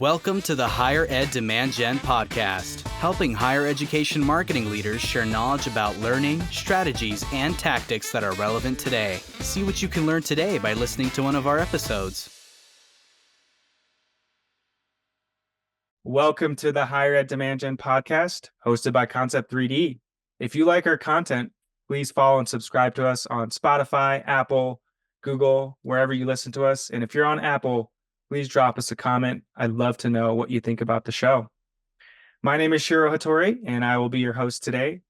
Welcome to the Higher Ed Demand Gen podcast, helping higher education marketing leaders share knowledge about learning, strategies, and tactics that are relevant today. See what you can learn today by listening to one of our episodes. Welcome to the Higher Ed Demand Gen podcast, hosted by Concept 3D. If you like our content, please follow and subscribe to us on Spotify, Apple, Google, wherever you listen to us. And if you're on Apple, please drop us a comment. I'd love to know what you think about the show. My name is Shiro Hattori, and I will be your host today.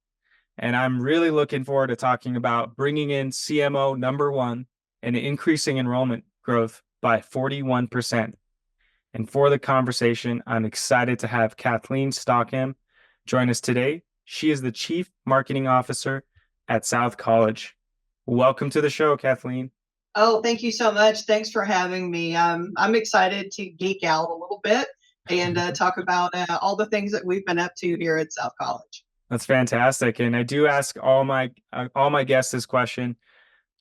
And I'm really looking forward to talking about bringing in CMO number one and increasing enrollment growth by 41%. And for the conversation, I'm excited to have Kathleen Stockham join us today. She is the Chief Marketing Officer at South College. Welcome to the show, Kathleen. Oh, thank you so much. Thanks for having me. I'm excited to geek out a little bit and talk about all the things that we've been up to here at South College. That's fantastic. And I do ask all my guests this question.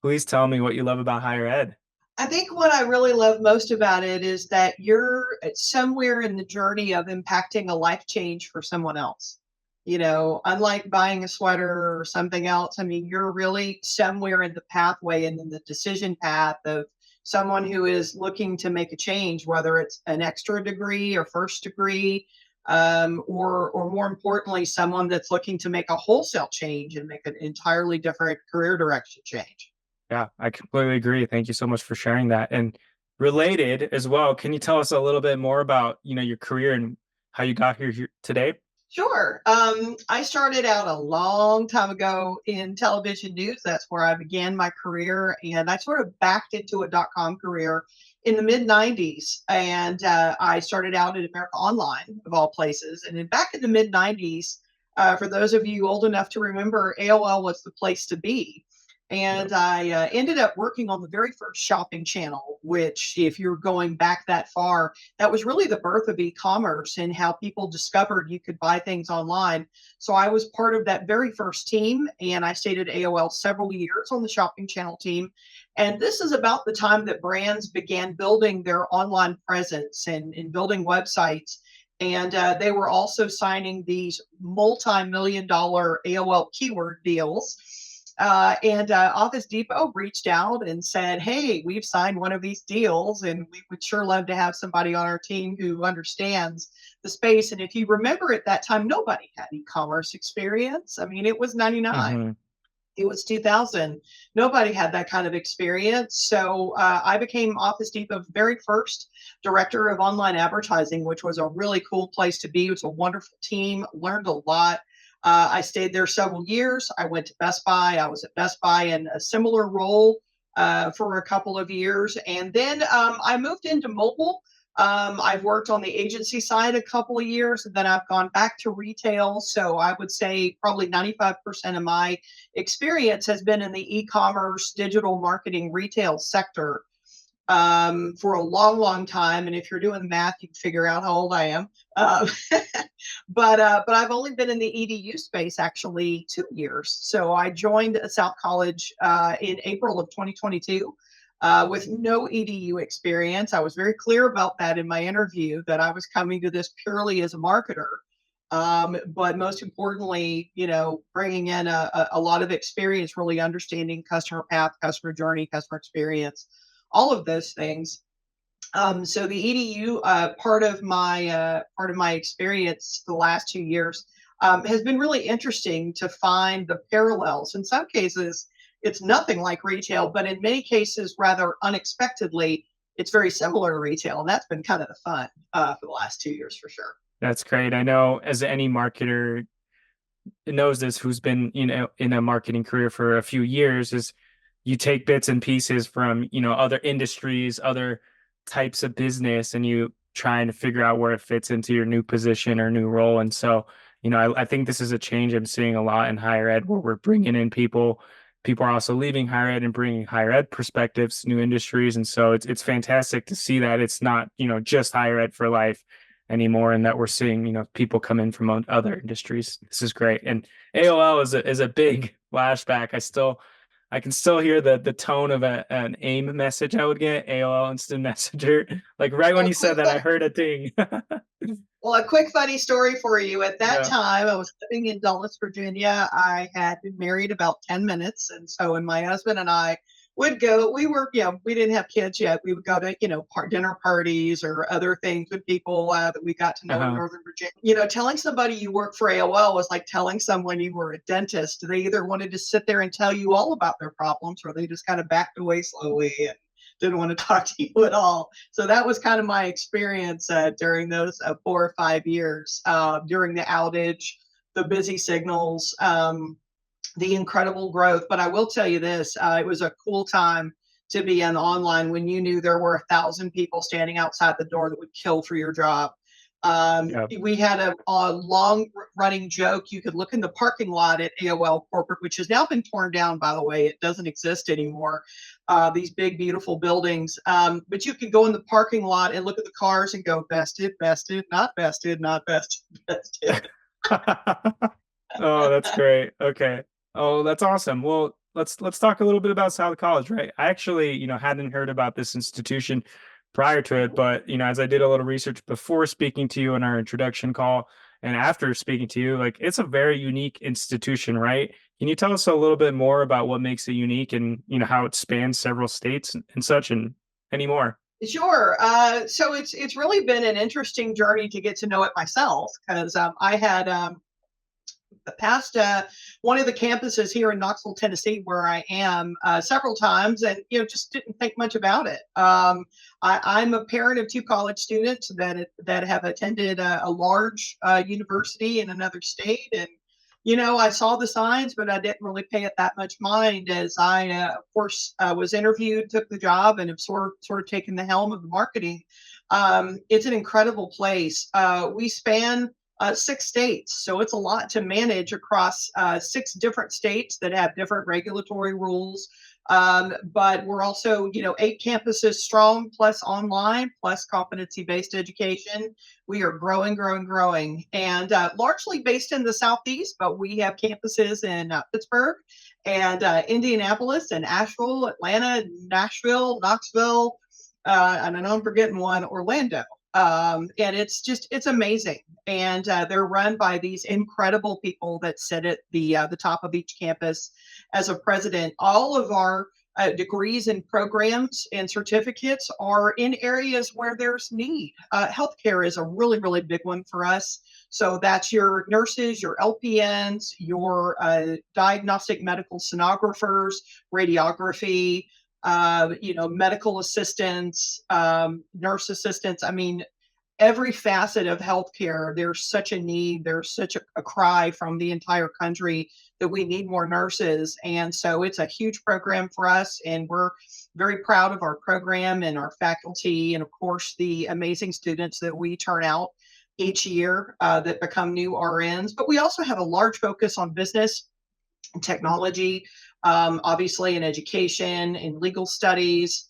Please tell me what you love about higher ed. I think what I really love most about it is that you're somewhere in the journey of impacting a life change for someone else. You know, unlike buying a sweater or something else, I mean, you're really somewhere in the pathway and in the decision path of someone who is looking to make a change, whether it's an extra degree or first degree, or more importantly, someone that's looking to make a wholesale change and make an entirely different career direction change. Yeah, I completely agree. Thank you so much for sharing that. And related as well, can you tell us a little bit more about, your career and how you got here today? Sure. I started out a long time ago in television news. That's where I began my career. And I sort of backed into a .com career in the mid 90s. And I started out at America Online, of all places. And then back in the mid 90s, for those of you old enough to remember, AOL was the place to be. And I ended up working on the very first shopping channel, which, if you're going back that far, that was really the birth of e-commerce and how people discovered you could buy things online. So I was part of that very first team, and I stayed at AOL several years on the shopping channel team. And this is about the time that brands began building their online presence and building websites. And they were also signing these multi-million-dollar AOL keyword deals. And Office Depot reached out and said, hey, we've signed one of these deals and we would sure love to have somebody on our team who understands the space. And if you remember at that time, nobody had e-commerce experience. I mean, it was 99. Mm-hmm. It was 2000. Nobody had that kind of experience. So I became Office Depot's very first director of online advertising, which was a really cool place to be. It was a wonderful team, learned a lot. I stayed there several years. I went to Best Buy. I was at Best Buy in a similar role for a couple of years. And then I moved into mobile. I've worked on the agency side a couple of years, and then I've gone back to retail. So I would say probably 95% of my experience has been in the e-commerce, digital marketing, retail sector for a long, long time. And if you're doing the math, you can figure out how old I am. But I've only been in the EDU space actually 2 years. So I joined South College in April of 2022 with no EDU experience. I was very clear about that in my interview, that I was coming to this purely as a marketer. But most importantly, bringing in a lot of experience, really understanding customer path, customer journey, customer experience, all of those things. So the EDU part of my experience the last 2 years has been really interesting to find the parallels. In some cases, it's nothing like retail, but in many cases, rather unexpectedly, it's very similar to retail, and that's been kind of the fun for the last 2 years for sure. That's great. I know, as any marketer knows this, who's been in a marketing career for a few years, is you take bits and pieces from other industries, other types of business, and you trying to figure out where it fits into your new position or new role. And so, I think this is a change I'm seeing a lot in higher ed, where we're bringing in people are also leaving higher ed and bringing higher ed perspectives, new industries. And so it's fantastic to see that it's not, just higher ed for life anymore, and that we're seeing, people come in from other industries. This is great. And AOL is a big flashback. I still I can still hear the tone of an AIM message I would get, AOL Instant Messenger. Like right when Well, you said that, I heard a ding. a quick funny story for you. At that Yeah. time, I was living in Dulles, Virginia. I had been married about 10 minutes. And so when my husband and I would go, we didn't have kids yet. We would go to, dinner parties or other things with people that we got to know in Uh-huh. Northern Virginia. Telling somebody you work for AOL was like telling someone you were a dentist. They either wanted to sit there and tell you all about their problems, or they just kind of backed away slowly and didn't want to talk to you at all. So that was kind of my experience during those 4 or 5 years, during the outage, the busy signals, the incredible growth. But I will tell you this, it was a cool time to be in online when you knew there were 1,000 people standing outside the door that would kill for your job. Yeah. We had a long running joke. You could look in the parking lot at AOL corporate, which has now been torn down, by the way. It doesn't exist anymore. These big, beautiful buildings. But you could go in the parking lot and look at the cars and go, vested, vested, not vested, not vested, vested. Oh, that's great. Okay. Oh, that's awesome. Well, let's talk a little bit about South College, right? I actually, hadn't heard about this institution prior to it, but as I did a little research before speaking to you in our introduction call and after speaking to you, like it's a very unique institution, right? Can you tell us a little bit more about what makes it unique and how it spans several states and such and any more? Sure. So it's really been an interesting journey to get to know it myself, because I had passed one of the campuses here in Knoxville, Tennessee, where I am, several times, and just didn't think much about it. I'm a parent of 2 college students that have attended a large university in another state, and I saw the signs, but I didn't really pay it that much mind, as I, of course, was interviewed, took the job, and have sort of taken the helm of the marketing. It's an incredible place. We span 6 states. So it's a lot to manage across 6 different states that have different regulatory rules. But we're also, 8 campuses strong, plus online, plus competency-based education. We are growing, growing, growing, and largely based in the Southeast, but we have campuses in Pittsburgh and Indianapolis and Asheville, Atlanta, Nashville, Knoxville, and I know I'm forgetting one, Orlando. And it's amazing. And they're run by these incredible people that sit at the top of each campus as a president. All of our degrees and programs and certificates are in areas where there's need. Healthcare is a really, really big one for us. So that's your nurses, your LPNs, your diagnostic medical sonographers, radiography, medical assistants, nurse assistants. I mean, every facet of healthcare, there's such a need, there's such a cry from the entire country that we need more nurses. And so it's a huge program for us, and we're very proud of our program and our faculty, and of course, the amazing students that we turn out each year that become new RNs. But we also have a large focus on business and technology, obviously in education, in legal studies.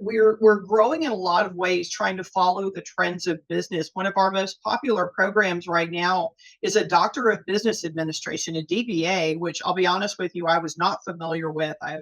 We're growing in a lot of ways, trying to follow the trends of business. One of our most popular programs right now is a Doctor of Business Administration, a DBA, which I'll be honest with you, I was not familiar with. I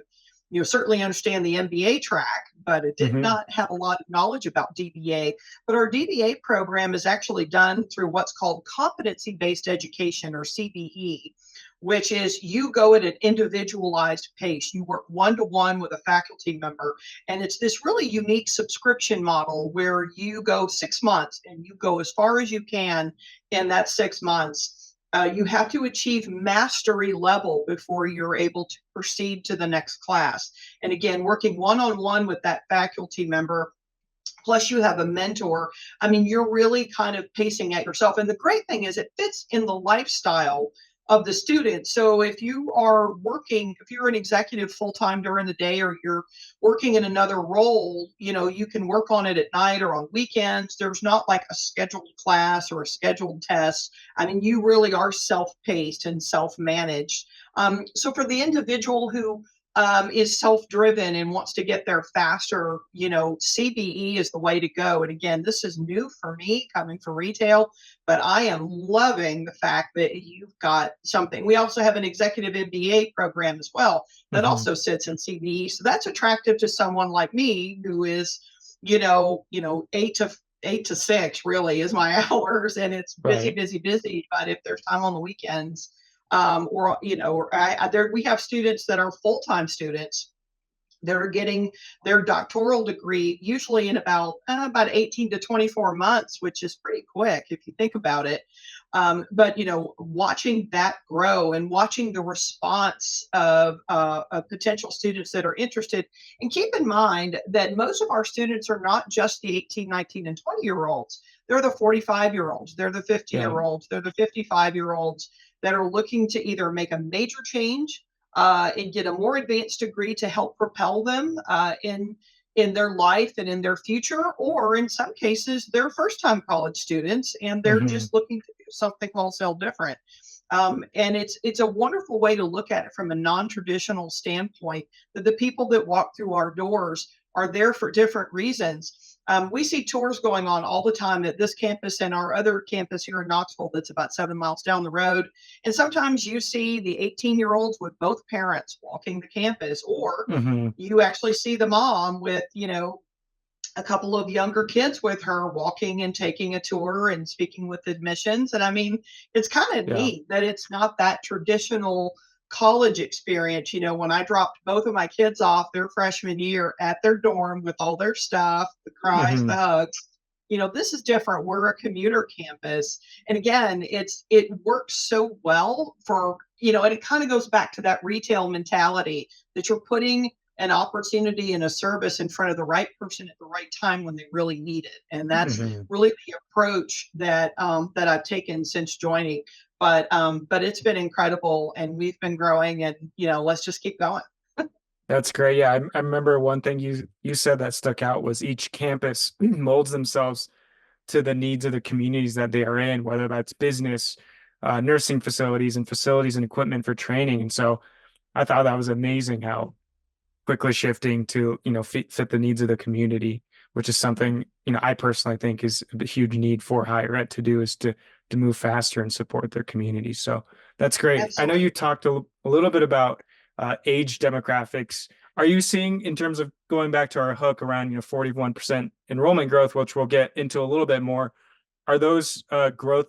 certainly understand the MBA track, but it did Hmm. not have a lot of knowledge about DBA. But our DBA program is actually done through what's called competency-based education, or CBE, which is you go at an individualized pace. You work one-to-one with a faculty member. And it's this really unique subscription model where you go 6 months and you go as far as you can in that 6 months. You have to achieve mastery level before you're able to proceed to the next class. And again, working one-on-one with that faculty member, plus you have a mentor. I mean, you're really kind of pacing at yourself. And the great thing is it fits in the lifestyle of the student. So if you are working, if you're an executive full-time during the day, or you're working in another role, you can work on it at night or on weekends. There's not like a scheduled class or a scheduled test. I mean, you really are self-paced and self-managed. So for the individual who is self-driven and wants to get there faster, CBE is the way to go. And again, this is new for me coming from retail, but I am loving the fact that you've got something. We also have an executive MBA program as well that also sits in CBE. So that's attractive to someone like me who is, 8 to 6 really is my hours, and it's busy, Right. busy, busy. But if there's time on the weekends, we have students that are full-time students that are getting their doctoral degree usually in about 18 to 24 months, which is pretty quick if you think about it. But watching that grow and watching the response of potential students that are interested, and keep in mind that most of our students are not just the 18, 19, and 20-year-olds. They're the 45-year-olds. They're the 50-year-olds. They're the 55-year-olds that are looking to either make a major change and get a more advanced degree to help propel them in their life and in their future, or in some cases, they're first-time college students and they're Hmm. just looking to do something wholesale different. And it's a wonderful way to look at it from a non-traditional standpoint, that the people that walk through our doors are there for different reasons. We see tours going on all the time at this campus and our other campus here in Knoxville that's about 7 miles down the road. And sometimes you see the 18-year-olds with both parents walking the campus, or Hmm. you actually see the mom with, a couple of younger kids with her walking and taking a tour and speaking with admissions. And I mean, it's kind of Yeah. neat that it's not that traditional college experience. When I dropped both of my kids off their freshman year at their dorm with all their stuff, the cries, the Hmm. hugs, this is different. We're a commuter campus. And again, it works so well for, and it kind of goes back to that retail mentality that you're putting an opportunity and a service in front of the right person at the right time when they really need it. And that's Hmm. really the approach that I've taken since joining. But it's been incredible, and we've been growing, and let's just keep going. That's great. Yeah, I remember one thing you said that stuck out was each campus molds themselves to the needs of the communities that they are in, whether that's business, nursing facilities, and facilities and equipment for training. And so I thought that was amazing how quickly shifting to, fit the needs of the community, which is something, I personally think is a huge need for higher ed to do, is to move faster and support their communities. So that's great. I know Absolutely. you talked a little bit about age demographics. Are you seeing, in terms of going back to our hook around 41% enrollment growth, which we'll get into a little bit more, are those growth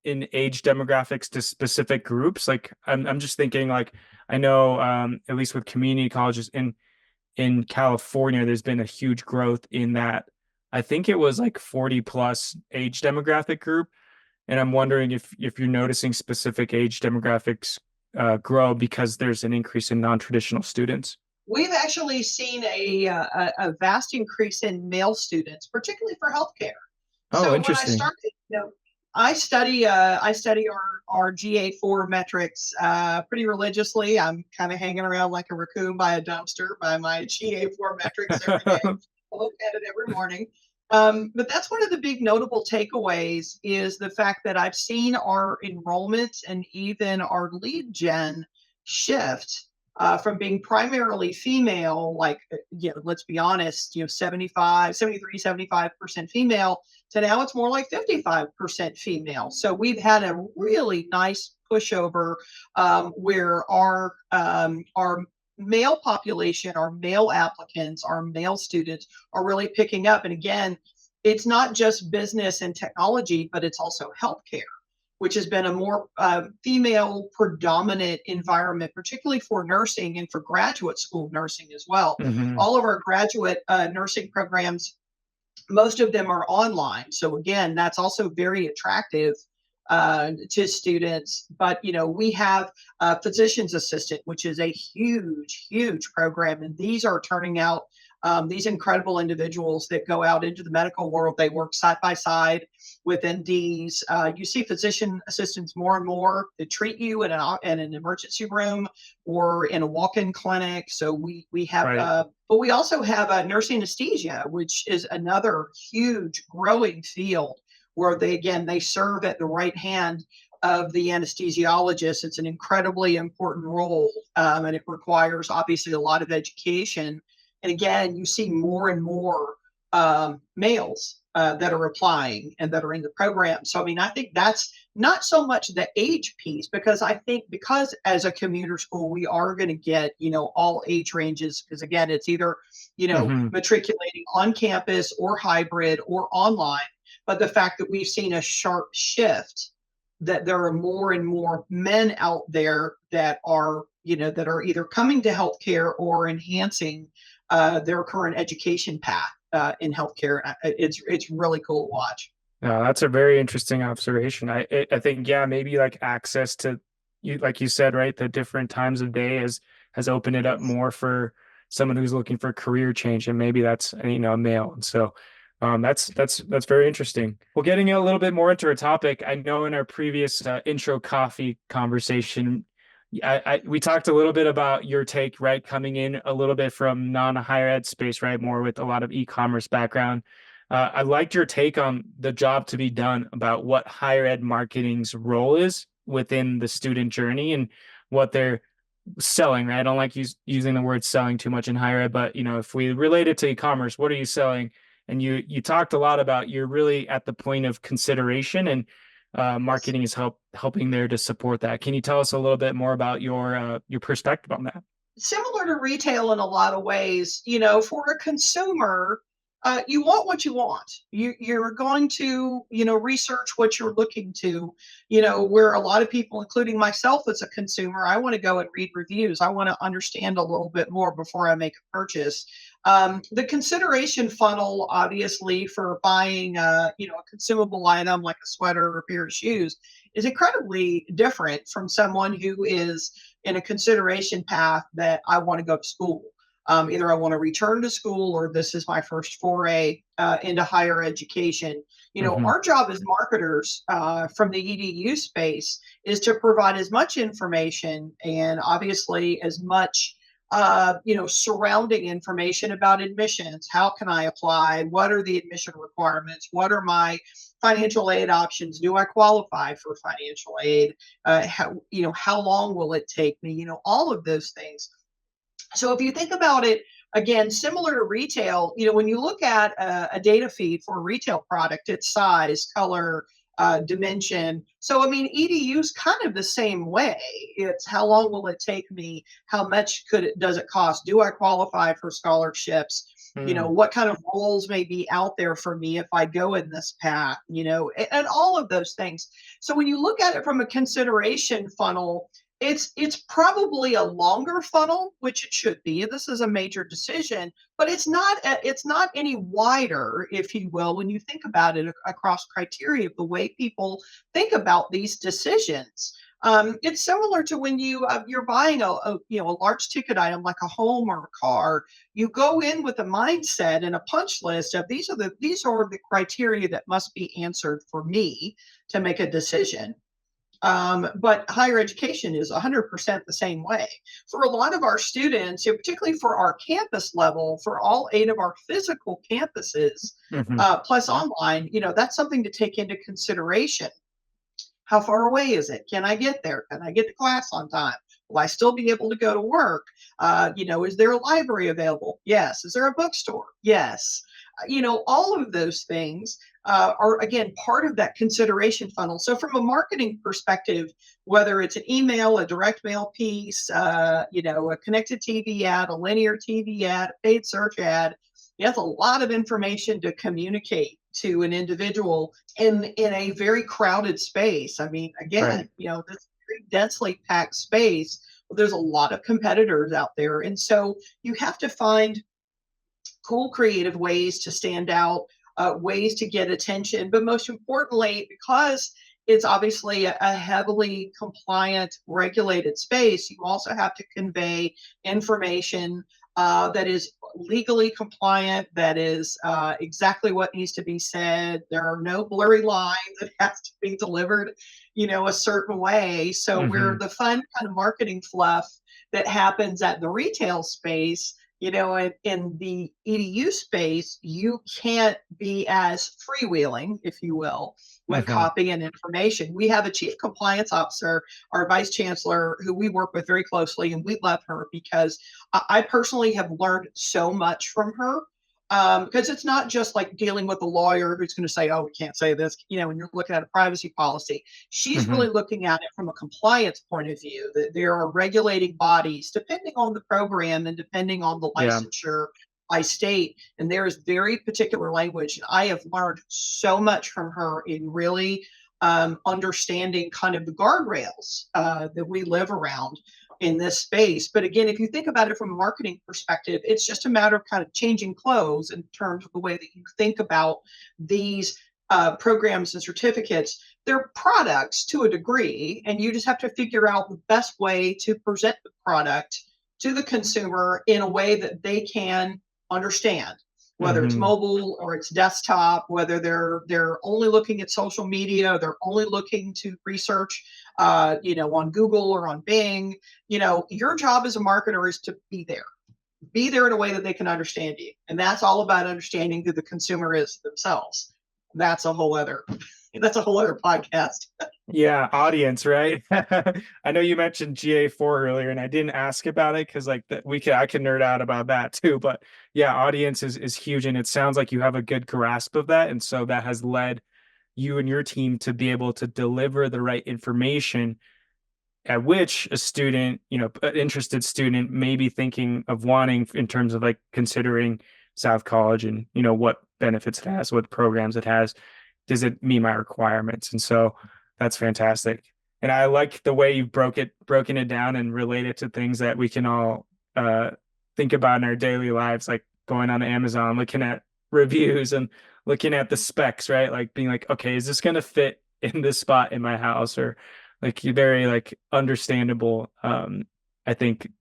in age demographics to specific groups? Like I'm just thinking, like, I know at least with community colleges in California, there's been a huge growth in that. I think it was like 40 plus age demographic group. And I'm wondering if you're noticing specific age demographics grow because there's an increase in non-traditional students. We've actually seen a vast increase in male students, particularly for healthcare. Oh, So when I interesting. started, I study our GA4 metrics pretty religiously. I'm kind of hanging around like a raccoon by a dumpster by my GA4 metrics every day. I look at it every morning. But that's one of the big notable takeaways, is the fact that I've seen our enrollment and even our lead gen shift from being primarily female, like, let's be honest, 75, 73, 75% female, to now it's more like 55% female. So we've had a really nice pushover where our male population, our male applicants, our male students are really picking up. And again, it's not just business and technology, but it's also healthcare, which has been a more female predominant environment, particularly for nursing and for graduate school nursing as well. Hmm. All of our graduate nursing programs, most of them are online. So again, that's also very attractive to students. But we have a physician's assistant, which is a huge, huge program, and these are turning out these incredible individuals that go out into the medical world. They work side by side with NDs. You see physician assistants more and more that treat you in an emergency room or in a walk-in clinic. So we have, Right. but we also have nurse anesthesia, which is another huge growing field where they serve at the right hand of the anesthesiologist. It's an incredibly important role, and it requires obviously a lot of education. And again, you see more and more males that are applying and that are in the program. So, I mean, I think that's not so much the age piece, because I think because as a commuter school, we are going to get, all age ranges, because again, it's either, matriculating on campus or hybrid or online. But the fact that we've seen a sharp shift, that there are more and more men out there that are, that are either coming to healthcare or enhancing their current education path in healthcare. It's really cool to watch. That's a very interesting observation. I think, yeah, maybe like access to you, like you said, right, the different times of day has opened it up more for someone who's looking for career change, and maybe that's a male. And so that's very interesting. Well, getting a little bit more into our topic, I know in our previous intro coffee conversation, we talked a little bit about your take, right, coming in a little bit from non-higher ed space, right, more with a lot of e-commerce background. I liked your take on the job to be done about what higher ed marketing's role is within the student journey and what they're selling, right? I don't like using the word selling too much in higher ed, but if we relate it to e-commerce, what are you selling? And you talked a lot about you're really at the point of consideration, and marketing is helping there to support that. Can you tell us a little bit more about your perspective on that? Similar to retail in a lot of ways, for a consumer, you want what you want. You're going to, research what you're looking to, where a lot of people, including myself as a consumer, I want to go and read reviews. I want to understand a little bit more before I make a purchase. The consideration funnel, obviously, for buying, a consumable item like a sweater or a pair of shoes is incredibly different from someone who is in a consideration path that I want to go to school. Either I want to return to school, or this is my first foray into higher education. Our job as marketers from the EDU space is to provide as much information and obviously as much surrounding information about admissions. How can I apply? What are the admission requirements? What are my financial aid options? Do I qualify for financial aid? How long will it take me? All of those things. So if you think about it, again, similar to retail, when you look at a data feed for a retail product, its size, color, dimension. So, I mean, EDU is kind of the same way. It's how long will it take me? How much does it cost? Do I qualify for scholarships? What kind of roles may be out there for me if I go in this path, and all of those things. So when you look at it from a consideration funnel, it's probably a longer funnel, which it should be. This is a major decision, but it's not any wider, if you will, when you think about it across criteria of the way people think about these decisions. It's similar to when you're buying a large ticket item like a home or a car. You go in with a mindset and a punch list of these are the criteria that must be answered for me to make a decision. But higher education is 100% the same way. For a lot of our students, particularly for our campus level, for all 8 of our physical campuses, plus online, that's something to take into consideration. How far away is it? Can I get there? Can I get to class on time? Will I still be able to go to work? Is there a library available? Yes. Is there a bookstore? Yes. All of those things are, again, part of that consideration funnel. So from a marketing perspective, whether it's an email, a direct mail piece, a connected TV ad, a linear TV ad, a paid search ad, that's a lot of information to communicate to an individual in a very crowded space. I mean, again, right. This very densely packed space, there's a lot of competitors out there. And so you have to find cool, creative ways to stand out, ways to get attention. But most importantly, because it's obviously a heavily compliant, regulated space, you also have to convey information that is legally compliant, that is exactly what needs to be said. There are no blurry lines. It has to be delivered, a certain way. So where the fun kind of marketing fluff that happens at the retail space In the EDU space, you can't be as freewheeling, if you will, when copying in information. We have a chief compliance officer, our vice chancellor, who we work with very closely, and we love her because I personally have learned so much from her. Because it's not just like dealing with a lawyer who's going to say, oh, we can't say this, when you're looking at a privacy policy. She's really looking at it from a compliance point of view, that there are regulating bodies, depending on the program and depending on the Yeah. licensure by state. And there is very particular language. And I have learned so much from her in really understanding kind of the guardrails that we live around in this space. But again, if you think about it from a marketing perspective, it's just a matter of kind of changing clothes in terms of the way that you think about these programs and certificates. They're products to a degree, and you just have to figure out the best way to present the product to the consumer in a way that they can understand, whether it's mobile or it's desktop, whether they're only looking at social media, they're only looking to research, on Google or on Bing. Your job as a marketer is to be there in a way that they can understand you. And that's all about understanding who the consumer is themselves. That's a whole other podcast. Yeah, audience, right? I know you mentioned GA4 earlier, and I didn't ask about it because I can nerd out about that too. But yeah, audience is huge, and it sounds like you have a good grasp of that, and so that has led you and your team to be able to deliver the right information at which a student, an interested student may be thinking of wanting in terms of like considering South College and, what benefits it has, what programs it has. Does it meet my requirements? And so that's fantastic. And I like the way you've broken it down and relate it to things that we can all think about in our daily lives, like going on Amazon, looking at reviews and looking at the specs, right? Like being like, okay, is this going to fit in this spot in my house? Or like very like understandable, I think.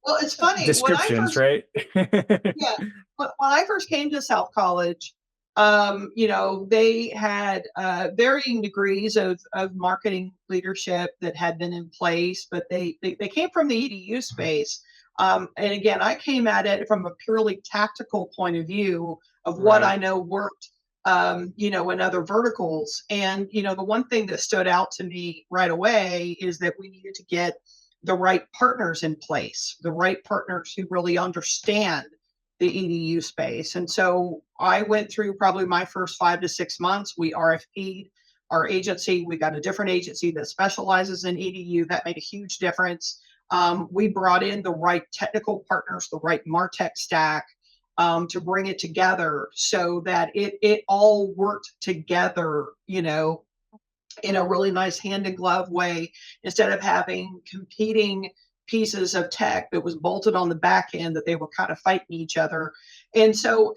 Well, it's funny. Descriptions, right? Yeah. When I first came to South College, they had varying degrees of marketing leadership that had been in place, but they came from the EDU space. And again, I came at it from a purely tactical point of view of what I know worked, in other verticals. And, the one thing that stood out to me right away is that we needed to get the right partners in place, the right partners who really understand the EDU space. And so I went through probably my first 5 to 6 months. We RFP'd our agency. We got a different agency that specializes in EDU. That made a huge difference. We brought in the right technical partners, the right MarTech stack, to bring it together so that it all worked together, in a really nice hand in glove way, instead of having competing pieces of tech that was bolted on the back end that they were kind of fighting each other. And so,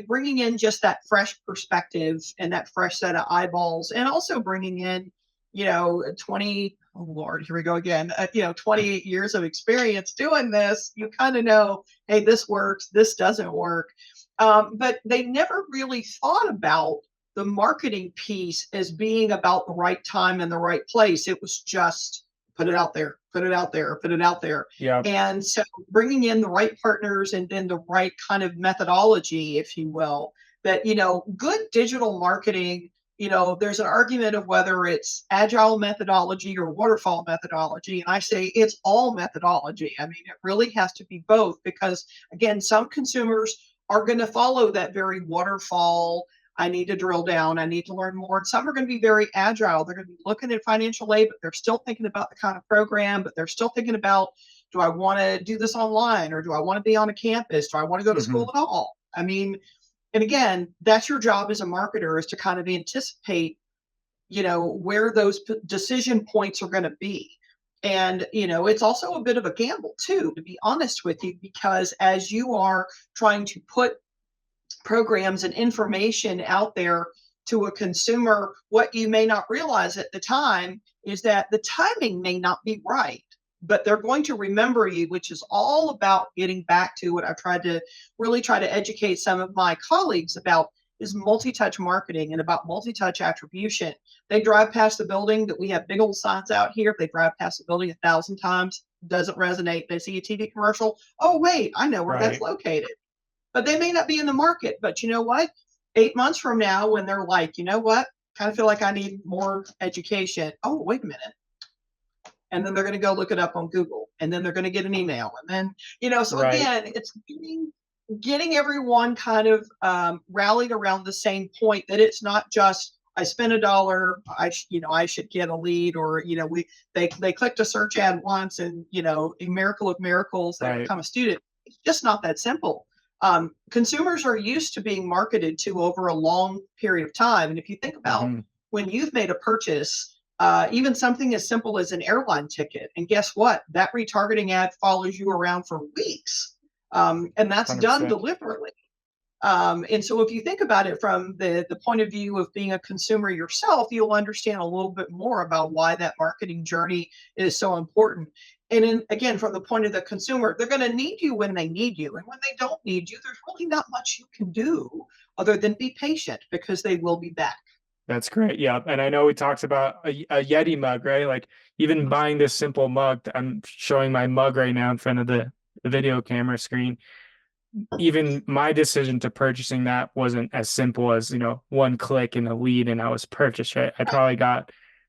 bringing in just that fresh perspective and that fresh set of eyeballs, and also bringing in, 20, oh Lord, here we go again, 28 years of experience doing this, you kind of know, hey, this works, this doesn't work. But they never really thought about the marketing piece as being about the right time and the right place. It was just put it out there, put it out there, put it out there. Yeah. And so bringing in the right partners and then the right kind of methodology, if you will, that, good digital marketing, there's an argument of whether it's agile methodology or waterfall methodology. And I say it's all methodology. I mean, it really has to be both because, again, some consumers are going to follow that very waterfall. I need to drill down. I need to learn more. And some are going to be very agile. They're going to be looking at financial aid, but they're still thinking about the kind of program, but they're still thinking about, do I want to do this online or do I want to be on a campus? Do I want to go to school at all? I mean, and again, that's your job as a marketer, is to kind of anticipate, where those decision points are going to be. And, it's also a bit of a gamble too, to be honest with you, because as you are trying to put programs and information out there to a consumer, what you may not realize at the time is that the timing may not be right, but they're going to remember you, which is all about getting back to what I've tried to educate some of my colleagues about, is multi-touch marketing and about multi-touch attribution. They drive past the building that we have big old signs out here. If they drive past the building 1,000 times, doesn't resonate. They see a TV commercial. Oh, wait, I know where that's Right. located. But they may not be in the market. But you know what? 8 months from now, when they're like, you know what? Kind of feel like I need more education. Oh, wait a minute. And then they're going to go look it up on Google, and then they're going to get an email, and then so Right. again, it's getting everyone kind of rallied around the same point, that it's not just I spent $1, I should get a lead, or they clicked a search ad once, and a miracle of miracles, they Right. become a student. It's just not that simple. Consumers are used to being marketed to over a long period of time, and if you think about Hmm. when you've made a purchase, even something as simple as an airline ticket. And guess what? That retargeting ad follows you around for weeks. And that's done 100%. deliberately. And so if you think about it from the point of view of being a consumer yourself, you'll understand a little bit more about why that marketing journey is so important. And again, from the point of the consumer, they're going to need you when they need you. And when they don't need you, there's really not much you can do other than be patient, because they will be back. That's great. Yeah. And I know we talked about a Yeti mug, right? Like even buying this simple mug, I'm showing my mug right now in front of the video camera screen. Even my decision to purchasing that wasn't as simple as, one click and a lead and I was purchased, right? I probably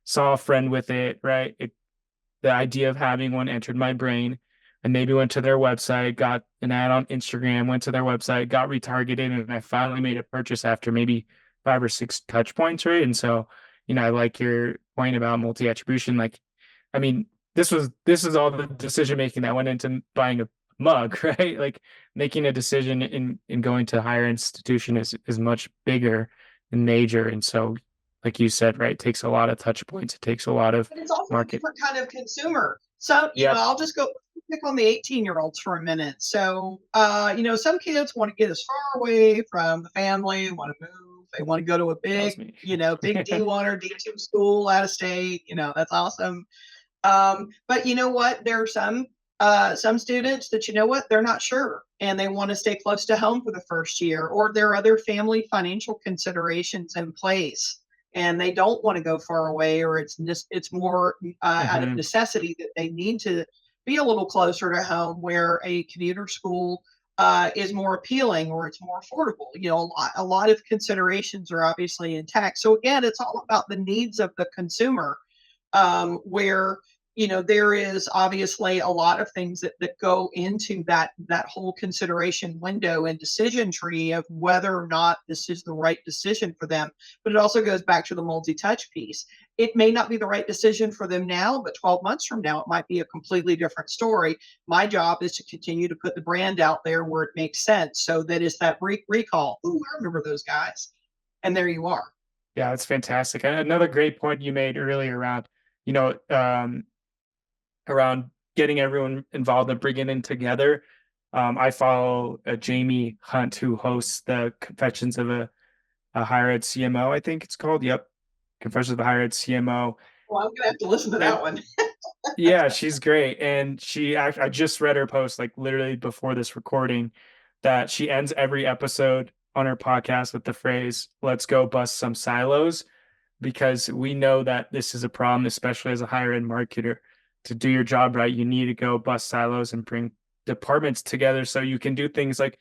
saw a friend with it, right? The idea of having one entered my brain. And maybe went to their website, got an ad on Instagram, went to their website, got retargeted, and I finally made a purchase after maybe 5 or 6 touch points, right? And so, I like your point about multi-attribution. Like, I mean, this is all the decision making that went into buying a mug, right? Like making a decision in going to a higher institution is much bigger and major. And so, like you said, right, it takes a lot of touch points. It takes a lot of But it's also a market. different kind of consumer. So, Yep. I'll just go pick on the 18-year-olds for a minute. So, some kids want to get as far away from the family, want to move. They want to go to a That was big, me. big D1 or D2 school out of state. That's awesome. But you know what? There are some students that, they're not sure, and they want to stay close to home for the first year, or there are other family financial considerations in place, and they don't want to go far away, or it's more out of Mhm. necessity that they need to be a little closer to home, where a commuter school is more appealing, or it's more affordable. A lot of considerations are obviously intact. So again, it's all about the needs of the consumer, where there is obviously a lot of things that go into that whole consideration window and decision tree of whether or not this is the right decision for them. But it also goes back to the multi-touch piece. It may not be the right decision for them now, but 12 months from now, it might be a completely different story. My job is to continue to put the brand out there where it makes sense, so that it's that recall. Ooh, I remember those guys. And there you are. Yeah, that's fantastic. And another great point you made earlier around, you know, um, around getting everyone involved and bringing in together. I follow Jamie Hunt, who hosts the Confessions of a Higher Ed CMO, I think it's called. Yep. Confessions of a Higher Ed CMO. Well, I'm gonna have to listen to And that one. yeah, she's great. And I just read her post like literally before this recording that she ends every episode on her podcast with the phrase, "Let's go bust some silos," because we know that this is a problem, especially as a higher ed marketer. To do your job right, you need to go bust silos and bring departments together so you can do things like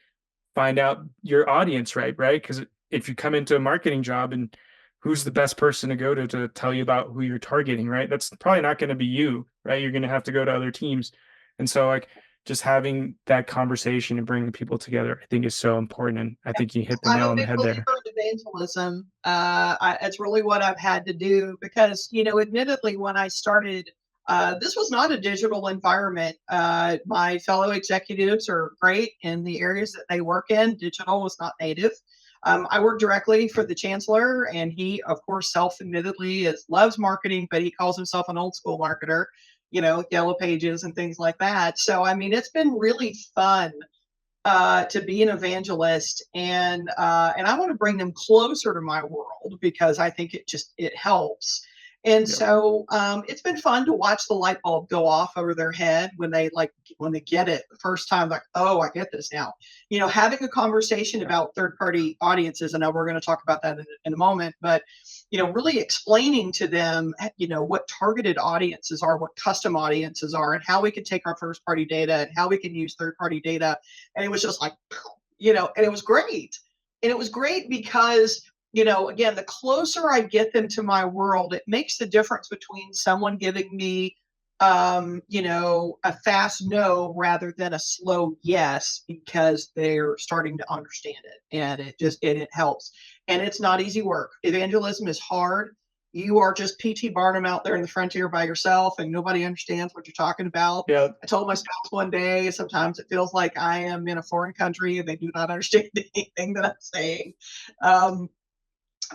find out your audience right? Because if you come into a marketing job and who's the best person to go to tell you about who you're targeting, right? That's probably not going to be you, right? You're going to have to go to other teams. And so like just having that conversation and bringing people together, I think is so important. And I think you hit the I'm nail a on the big head believer there. in evangelism. It's really what I've had to do, because, admittedly, when I started, this was not a digital environment. My fellow executives are great in the areas that they work in. Digital was not native. I work directly for the chancellor, and he, of course, self-admittedly loves marketing, but he calls himself an old school marketer, yellow pages and things like that. So, I mean, it's been really fun to be an evangelist, and I want to bring them closer to my world, because I think it helps. And so it's been fun to watch the light bulb go off over their head when they get it the first time, like, oh, I get this now. Having a conversation about third-party audiences, I know we're going to talk about that in a moment, but really explaining to them, what targeted audiences are, what custom audiences are, and how we can take our first-party data and how we can use third-party data. And it was just like, and it was great. And it was great because, again, the closer I get them to my world, it makes the difference between someone giving me, a fast no rather than a slow yes, because they're starting to understand it. And it helps. And it's not easy work. Evangelism is hard. You are just P.T. Barnum out there in the frontier by yourself, and nobody understands what you're talking about. Yeah. I told my spouse one day, sometimes it feels like I am in a foreign country and they do not understand anything that I'm saying.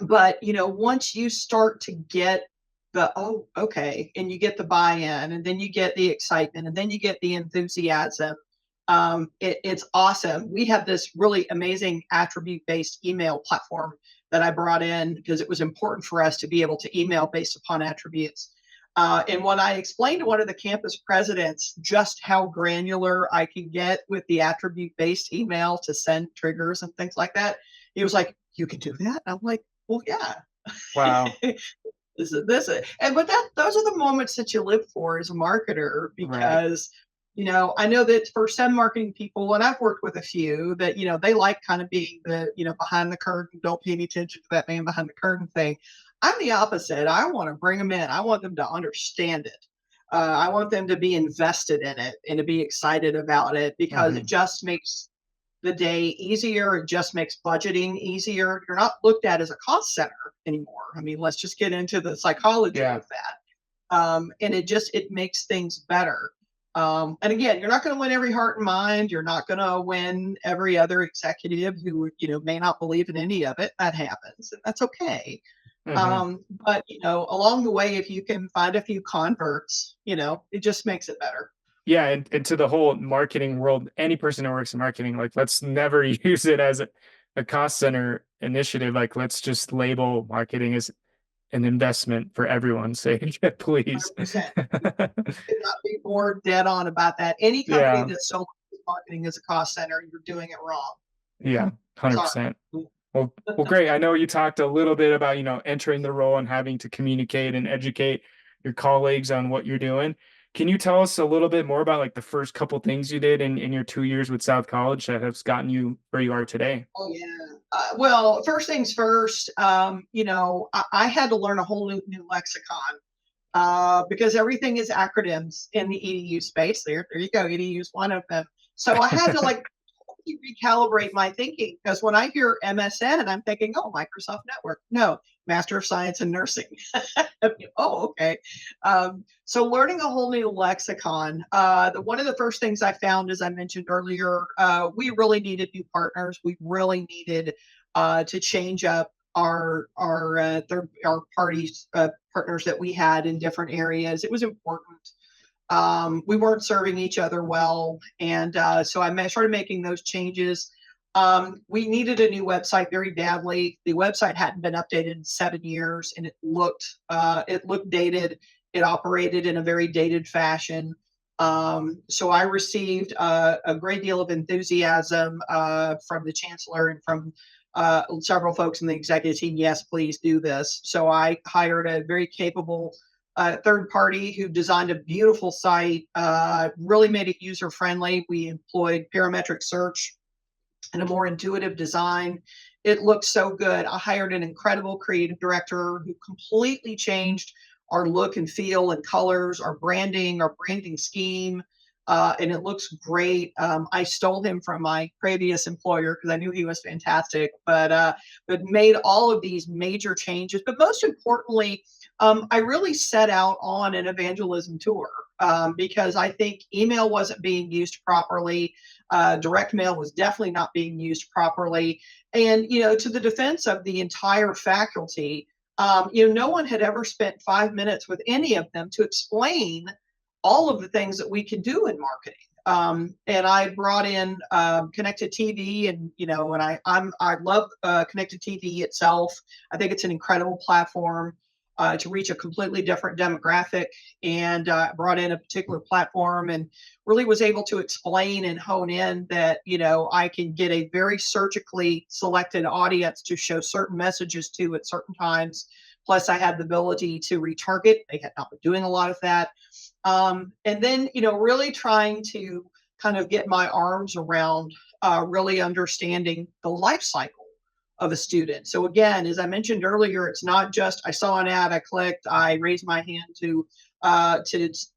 But, once you start to get the, oh, okay, and you get the buy-in, and then you get the excitement, and then you get the enthusiasm, it's awesome. We have this really amazing attribute-based email platform that I brought in because it was important for us to be able to email based upon attributes. And when I explained to one of the campus presidents just how granular I could get with the attribute-based email to send triggers and things like that, he was like, "You can do that?" I'm like, "Well, yeah." Wow. Those are the moments that you live for as a marketer, because I know that for some marketing people, and I've worked with a few, that they like kind of being the behind the curtain, don't pay any attention to that man behind the curtain thing. I'm the opposite. I want to bring them in. I want them to understand it. I want them to be invested in it and to be excited about it, because it just makes the day easier. It just makes budgeting easier. You're not looked at as a cost center anymore. I mean, let's just get into the psychology of that. And it makes things better. And again, you're not going to win every heart and mind. You're not going to win every other executive who, may not believe in any of it. That happens, and that's okay. But, along the way, if you can find a few converts, it just makes it better. Yeah. And to the whole marketing world, any person who works in marketing, like, let's never use it as a cost center initiative. Like, let's just label marketing as an investment for everyone's sake, please. 100%. Could not be more dead on about that. Any company that's so marketing as a cost center, you're doing it wrong. Yeah, 100%. Well, great. I know you talked a little bit about, entering the role and having to communicate and educate your colleagues on what you're doing. Can you tell us a little bit more about, like, the first couple things you did in your 2 years with South College that has gotten you where you are today? Oh, yeah. Well, first things first, I had to learn a whole new lexicon, because everything is acronyms in the EDU space. There you go. EDU is one of them. So I had to recalibrate my thinking, because when I hear MSN, I'm thinking, oh, Microsoft Network. No, Master of Science in Nursing. Oh, okay. So learning a whole new lexicon. One of the first things I found, as I mentioned earlier, we really needed new partners. We really needed to change up our parties partners that we had in different areas. It was important. We weren't serving each other well. And so I started making those changes. We needed a new website very badly. The website hadn't been updated in 7 years, and it looked dated. It operated in a very dated fashion. So I received a great deal of enthusiasm from the chancellor and from several folks in the executive team. Yes, please do this. So I hired a very capable third party who designed a beautiful site, really made it user friendly. We employed parametric search and a more intuitive design. It looked so good. I hired an incredible creative director who completely changed our look and feel and colors, our branding scheme. And it looks great. I stole him from my previous employer because I knew he was fantastic, but made all of these major changes. But most importantly, I really set out on an evangelism tour because I think email wasn't being used properly. Direct mail was definitely not being used properly. And, to the defense of the entire faculty, no one had ever spent 5 minutes with any of them to explain all of the things that we could do in marketing. And I brought in connected TV, and I love connected TV itself. I think it's an incredible platform. to reach a completely different demographic, and brought in a particular platform and really was able to explain and hone in that, I can get a very surgically selected audience to show certain messages to at certain times. Plus, I had the ability to retarget. They had not been doing a lot of that. And then, really trying to kind of get my arms around really understanding the life cycle of a student. So again, as I mentioned earlier, it's not just I saw an ad, I clicked, I raised my hand to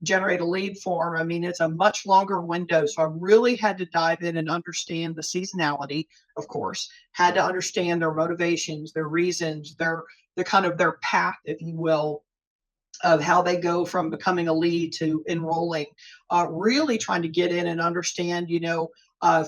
generate a lead form. I mean, it's a much longer window. So I really had to dive in and understand the seasonality, of course, had to understand their motivations, their reasons, their kind of their path, if you will, of how they go from becoming a lead to enrolling, really trying to get in and understand,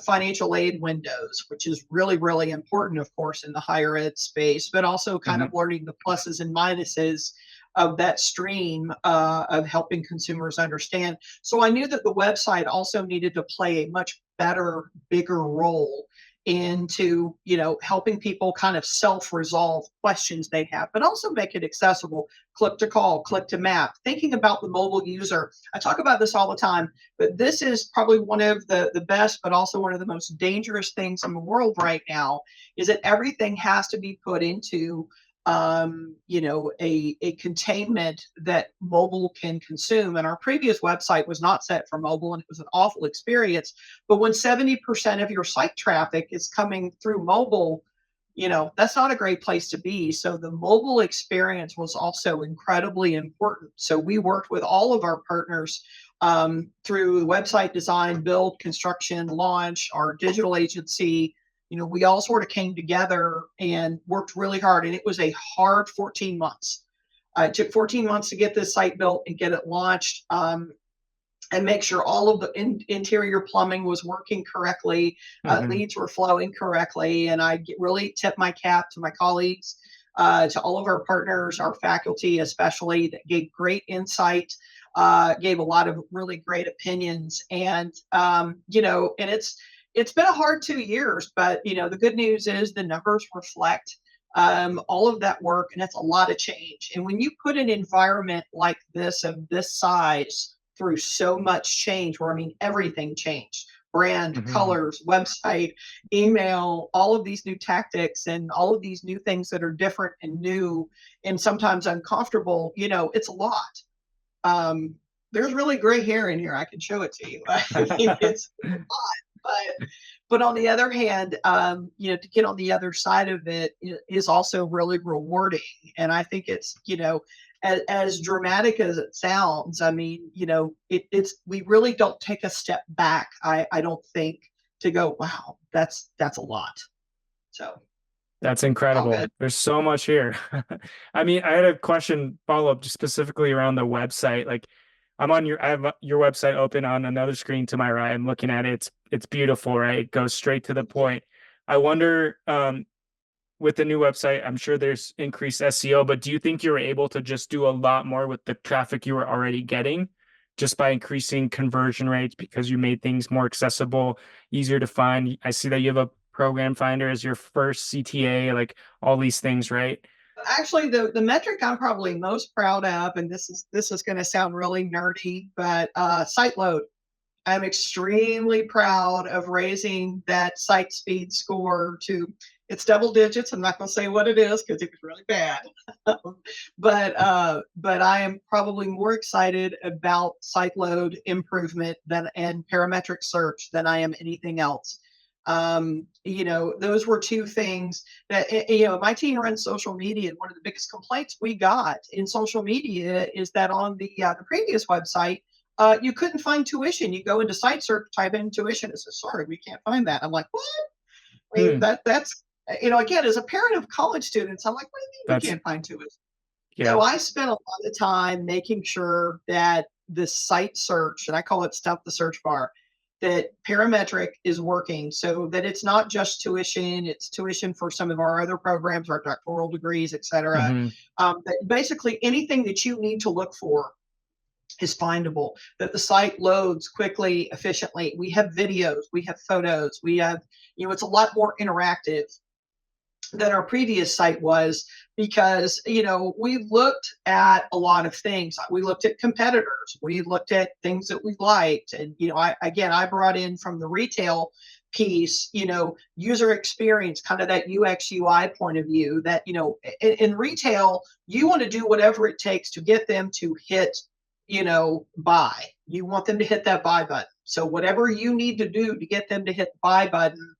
financial aid windows, which is really, really important, of course, in the higher ed space, but also kind of learning the pluses and minuses of that stream of helping consumers understand. So I knew that the website also needed to play a much better, bigger role into, helping people kind of self-resolve questions they have, but also make it accessible. Click to call, click to map, thinking about the mobile user. I talk about this all the time, but this is probably one of the best, but also one of the most dangerous things in the world right now, is that everything has to be put into a containment that mobile can consume. And our previous website was not set for mobile, and it was an awful experience. But when 70% of your site traffic is coming through mobile, that's not a great place to be. So the mobile experience was also incredibly important. So we worked with all of our partners through the website design, build, construction, launch, our digital agency. We all sort of came together and worked really hard, and it was a hard 14 months. It took 14 months to get this site built and get it launched, and make sure all of the interior plumbing was working correctly, leads were flowing correctly. And I really tip my cap to my colleagues, to all of our partners, our faculty especially, that gave great insight, gave a lot of really great opinions. And, and it's been a hard 2 years, but the good news is the numbers reflect all of that work, and it's a lot of change. And when you put an environment like this of this size through so much change, where everything changed, brand, colors, website, email, all of these new tactics and all of these new things that are different and new and sometimes uncomfortable, it's a lot. There's really gray hair in here. I can show it to you. It's a lot. But on the other hand, to get on the other side of it is also really rewarding. And I think it's, as dramatic as it sounds, it's we really don't take a step back, I don't think, to go, wow, that's a lot. So that's incredible. There's so much here. I had a question follow-up just specifically around the website. Like, I have your website open on another screen to my right. I'm looking at it. It's beautiful, right? It goes straight to the point. I wonder, with the new website, I'm sure there's increased SEO, but do you think you were able to just do a lot more with the traffic you were already getting, just by increasing conversion rates because you made things more accessible, easier to find? I see that you have a program finder as your first CTA, like all these things, right? Actually, the metric I'm probably most proud of, and this is going to sound really nerdy, but site load. I'm extremely proud of raising that site speed score to it's double digits. I'm not going to say what it is because it was really bad, but I am probably more excited about site load improvement and parametric search than I am anything else. Those were two things that, my team runs social media. And one of the biggest complaints we got in social media is that on the previous website, you couldn't find tuition. You go into site search, type in tuition. It says, sorry, we can't find that. I'm like, what? That's, again, as a parent of college students, I'm like, what do you mean we can't find tuition? Yeah. So I spent a lot of time making sure that the site search, and I call it Stump the Search Bar, that parametric is working, so that it's not just tuition, it's tuition for some of our other programs, our doctoral degrees, et cetera. But basically anything that you need to look for is findable, that the site loads quickly, efficiently. We have videos, we have photos, we have, it's a lot more interactive. than our previous site was, because we looked at a lot of things. We looked at competitors, we looked at things that we liked, and I brought in from the retail piece, user experience, kind of that UX UI point of view, that in retail you want to do whatever it takes to get them to hit buy. You want them to hit that buy button. So whatever you need to do to get them to hit the buy button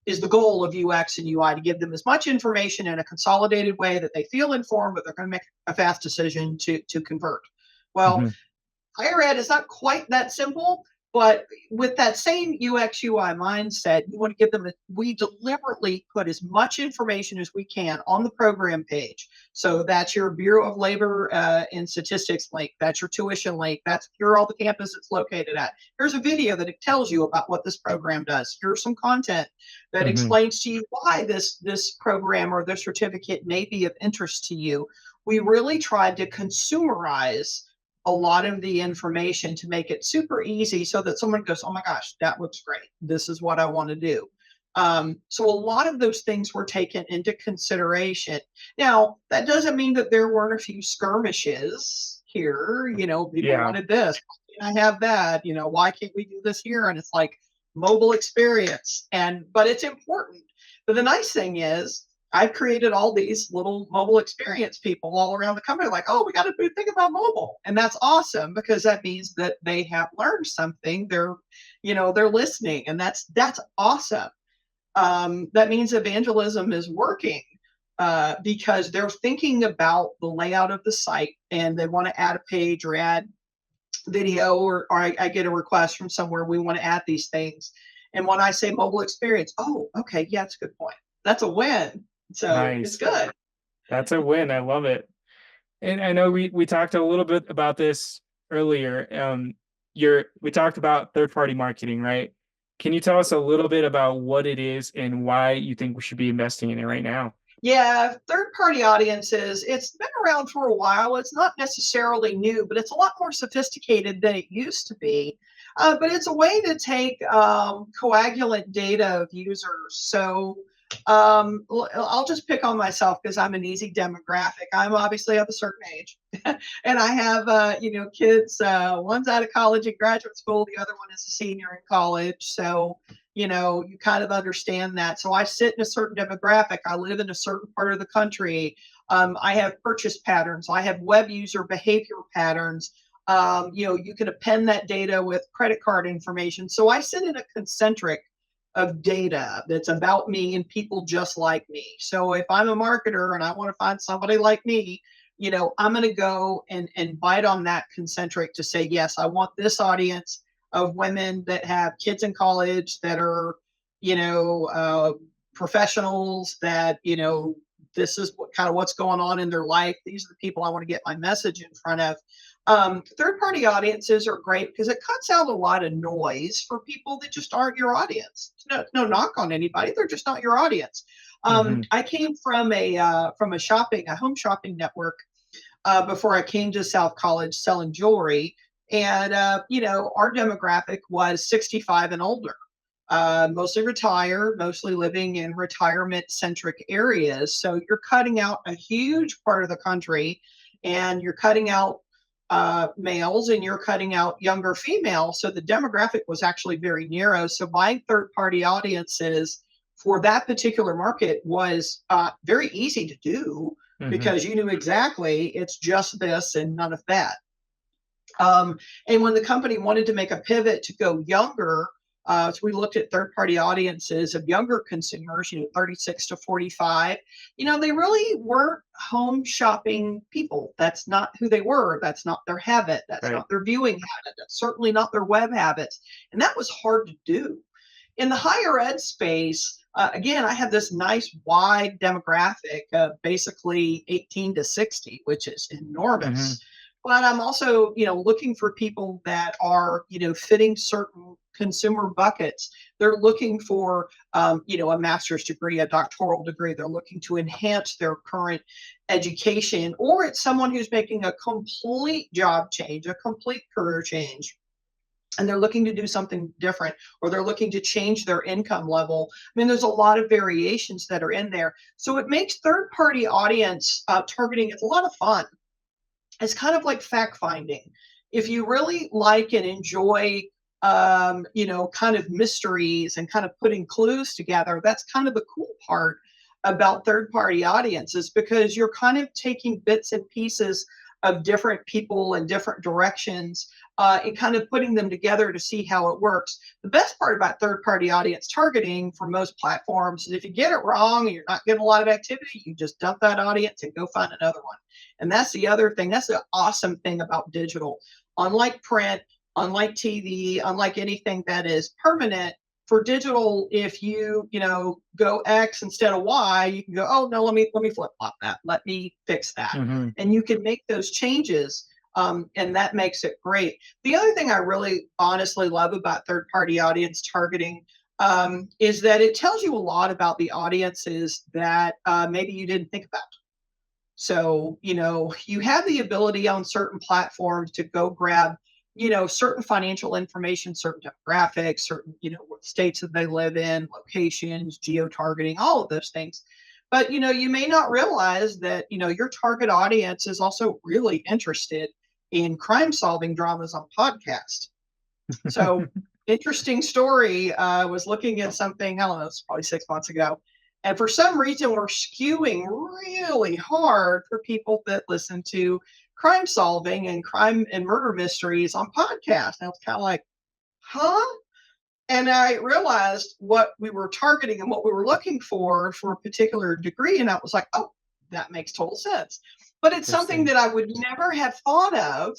is the goal of UX and UI, to give them as much information in a consolidated way that they feel informed, but they're going to make a fast decision to convert. Well, Mm-hmm. higher ed is not quite that simple, but with that same UX UI mindset, you want to give them, we deliberately put as much information as we can on the program page. So that's your Bureau of Labor and Statistics link. That's your tuition link. Here are all the campus it's located at. Here's a video that it tells you about what this program does. Here's some content that Mm-hmm. explains to you why this program or this certificate may be of interest to you. We really tried to consumerize a lot of the information to make it super easy, so that someone goes, oh my gosh, that looks great. This is what I want to do. So a lot of those things were taken into consideration. Now, that doesn't mean that there weren't a few skirmishes here. People wanted this. Why can't I have that? Why can't we do this here? And it's like mobile experience. But it's important. But the nice thing is, I've created all these little mobile experience people all around the company, like, oh, we got to think about mobile. And that's awesome, because that means that they have learned something. They're listening, and that's awesome. That means evangelism is working, because they're thinking about the layout of the site, and they want to add a page or add video, or I get a request from somewhere, we want to add these things. And when I say mobile experience, oh, okay, yeah, that's a good point. That's a win. So Nice. It's good. That's a win. I love it. And I know we talked a little bit about this earlier. We talked about third-party marketing, right? Can you tell us a little bit about what it is and why you think we should be investing in it right now? Yeah, third-party audiences, it's been around for a while. It's not necessarily new, but it's a lot more sophisticated than it used to be. But it's a way to take coagulant data of users. So I'll just pick on myself, because I'm an easy demographic. I'm obviously of a certain age, and I have kids. One's out of college and graduate school. The other one is a senior in college. So you kind of understand that. So I sit in a certain demographic. I live in a certain part of the country. I have purchase patterns. I have web user behavior patterns. You can append that data with credit card information. So I sit in a concentric of data that's about me and people just like me. So if I'm a marketer and I want to find somebody like me, I'm going to go and bite on that concentric to say, yes, I want this audience of women that have kids in college, that are, professionals, that, this is what's going on in their life. These are the people I want to get my message in front of. Third-party audiences are great because it cuts out a lot of noise for people that just aren't your audience. No knock on anybody; they're just not your audience. I came from a home shopping network before I came to South College selling jewelry, and our demographic was 65 and older. Mostly retired, mostly living in retirement-centric areas. So you're cutting out a huge part of the country, and you're cutting out males, and you're cutting out younger females. So the demographic was actually very narrow. So buying third-party audiences for that particular market was very easy to do, because you knew exactly it's just this and none of that. And when the company wanted to make a pivot to go younger, so we looked at third-party audiences of younger consumers, 36 to 45. They really weren't home shopping people. That's not who they were. That's not their habit. That's not their viewing habit. That's certainly not their web habits. And that was hard to do. In the higher ed space, again, I have this nice wide demographic of basically 18 to 60, which is enormous. But I'm also, looking for people that are, fitting certain consumer buckets. They're looking for, a master's degree, a doctoral degree. They're looking to enhance their current education, or it's someone who's making a complete job change, a complete career change. and they're looking to do something different, or they're looking to change their income level. I mean, there's a lot of variations that are in there. So it makes third-party audience targeting, it's a lot of fun. It's kind of like fact finding. If you really like and enjoy, kind of mysteries and kind of putting clues together, that's kind of the cool part about third party audiences, because you're kind of taking bits and pieces of different people and different directions, and kind of putting them together to see how it works. The best part about third party audience targeting for most platforms is if you get it wrong and you're not getting a lot of activity, you just dump that audience and go find another one. And that's the other thing. That's the awesome thing about digital. Unlike print, unlike TV, unlike anything that is permanent, for digital, if you go X instead of Y, you can go, oh no, let me flip flop that. Let me fix that. Mm-hmm. And you can make those changes. And that makes it great. The other thing I really honestly love about third-party audience targeting is that it tells you a lot about the audiences that maybe you didn't think about. So, you have the ability on certain platforms to go grab, certain financial information, certain demographics, certain, what states that they live in, locations, geo-targeting, all of those things. But, you may not realize that, your target audience is also really interested in crime solving dramas on podcast. So interesting story. I was looking at something, I don't know, it's probably 6 months ago. And for some reason, we're skewing really hard for people that listen to crime solving and crime and murder mysteries on podcasts. And I was kind of like, huh? And I realized what we were targeting and what we were looking for a particular degree. And I was like, oh, that makes total sense. But it's something that I would never have thought of,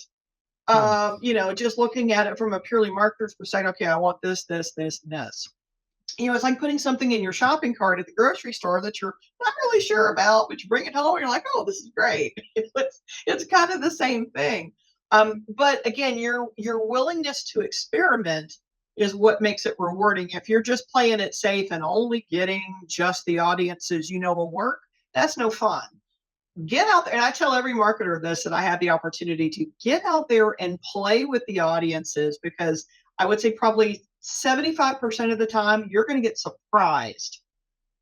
just looking at it from a purely marketer's perspective. Okay, I want this, this, this, and this. It's like putting something in your shopping cart at the grocery store that you're not really sure about, but you bring it home and you're like, oh, this is great. It's kind of the same thing. But again, your willingness to experiment is what makes it rewarding. If you're just playing it safe and only getting just the audiences will work, that's no fun. Get out there, and I tell every marketer this, that I have the opportunity to get out there and play with the audiences, because I would say probably 75% of the time you're going to get surprised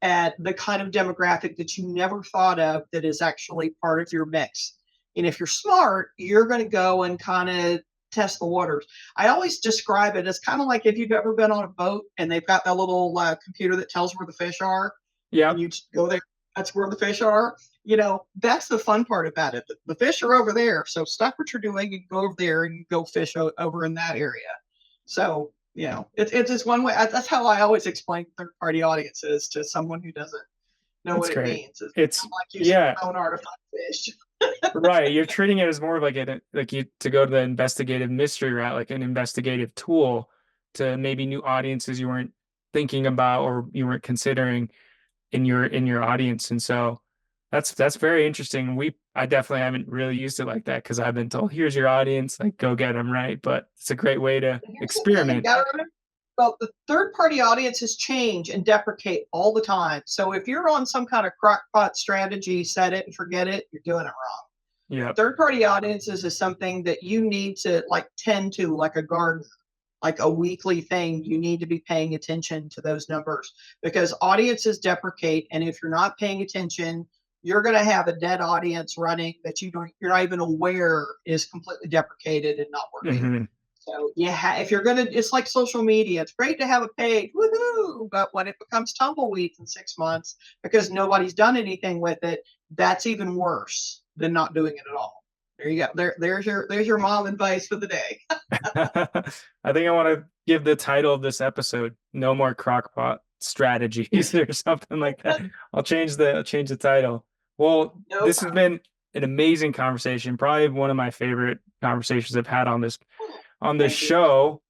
at the kind of demographic that you never thought of that is actually part of your mix. And if you're smart, you're going to go and kind of test the waters. I always describe it as kind of like if you've ever been on a boat and they've got that little computer that tells where the fish are. Yeah. And you just go there. That's where the fish are. That's the fun part about it. The fish are over there. So stop what you're doing and go over there and go fish over in that area. So, it's just one way. That's how I always explain third-party audiences to someone who doesn't know what it means. It's like using your own art to find fish. Right. You're treating it as more of to go to the investigative mystery route, like an investigative tool to maybe new audiences you weren't thinking about or you weren't considering in your audience. And so that's very interesting. I definitely haven't really used it like that, because I've been told, here's your audience, like go get them, right? But it's a great way to experiment. Well, the third-party audiences change and deprecate all the time. So if you're on some kind of CROCKPOT strategy, set it and forget it, you're doing it wrong. Yeah. Third-party audiences is something that you need to tend to, like a garden, like a weekly thing. You need to be paying attention to those numbers, because audiences deprecate. And if you're not paying attention, you're going to have a dead audience running that you're not even aware is completely deprecated and not working. Mm-hmm. So if you're going to, it's like social media. It's great to have a page, woohoo! But when it becomes tumbleweeds in 6 months because nobody's done anything with it, that's even worse than not doing it at all. There you go. There's your mom advice for the day. I think I want to give the title of this episode "No More Crockpot Strategies" or something like that. I'll change the title. Well, this has been an amazing conversation. Probably one of my favorite conversations I've had on this show.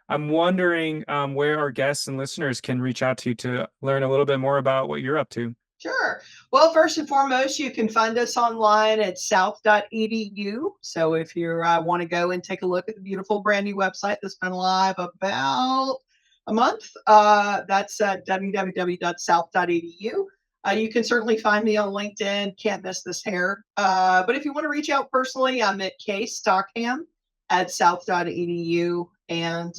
I'm wondering where our guests and listeners can reach out to learn a little bit more about what you're up to. Sure. Well, first and foremost, you can find us online at south.edu. So if you want to go and take a look at the beautiful brand new website that's been live about a month, that's www.south.edu. You can certainly find me on LinkedIn. Can't miss this hair. But if you want to reach out personally, I'm at Stockham at south.edu. And,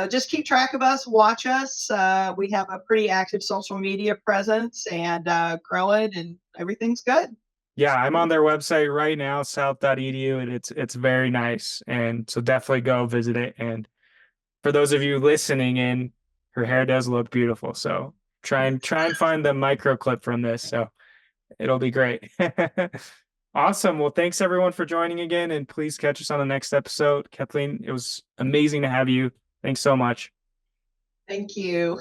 just keep track of us, watch us. We have a pretty active social media presence and growing, and everything's good. Yeah, I'm on their website right now, south.edu, and it's very nice. And so definitely go visit it. And for those of you listening in, her hair does look beautiful. So try and find the micro clip from this. So it'll be great. Awesome. Well, thanks everyone for joining again, and please catch us on the next episode. Kathleen, it was amazing to have you. Thanks so much. Thank you.